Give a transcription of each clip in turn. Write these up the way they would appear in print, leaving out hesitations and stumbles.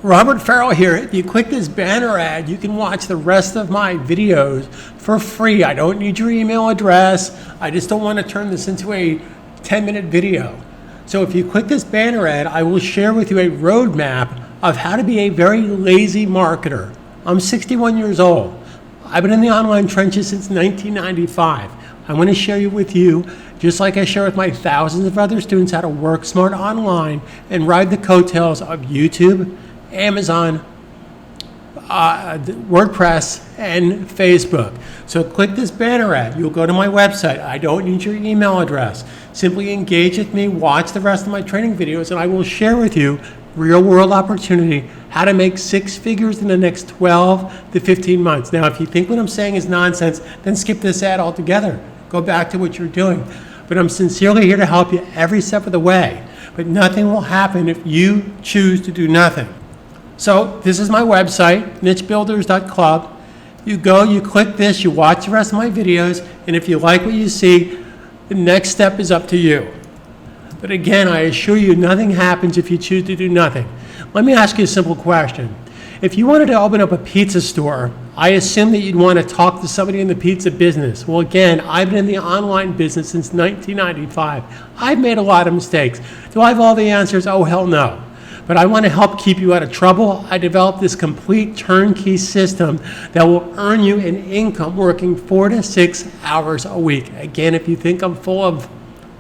Robert Farrell here. If you click this banner ad, you can watch the rest of my videos for free. I don't need your email address. I just don't want to turn this into a 10-minute video. So if you click this banner ad, I will share with you a roadmap of how to be a very lazy marketer. I'm 61 years old. I've been in the online trenches since 1995. I want to share with you, just like I share with my thousands of other students, how to work smart online and ride the coattails of YouTube, Amazon, Wordpress, and Facebook. So click this banner ad. You'll go to my website. I don't need your email address. Simply engage with me, watch the rest of my training videos, and I will share with you real world opportunity, how to make 6 figures in the next 12 to 15 months. Now, if you think what I'm saying is nonsense, then skip this ad altogether. Go back to what you're doing. But I'm sincerely here to help you every step of the way. But nothing will happen if you choose to do nothing. So this is my website, nichebuilders.club. You go, you click this, you watch the rest of my videos, and if you like what you see, the next step is up to you. But again, I assure you, nothing happens if you choose to do nothing. Let me ask you a simple question. If you wanted to open up a pizza store, I assume that you'd want to talk to somebody in the pizza business. Well, again, I've been in the online business since 1995. I've made a lot of mistakes. Do I have all the answers? Oh, hell no. But I want to help keep you out of trouble. I developed this complete turnkey system that will earn you an income working 4 to 6 hours a week. Again, if you think I'm full of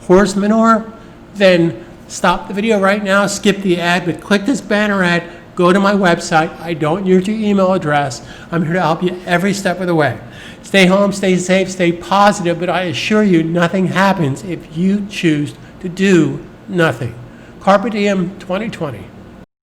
horse manure, then stop the video right now, skip the ad, but click this banner ad, go to my website. I don't need your email address. I'm here to help you every step of the way. Stay home, stay safe, stay positive, but I assure you nothing happens if you choose to do nothing. Carpe Diem 2020.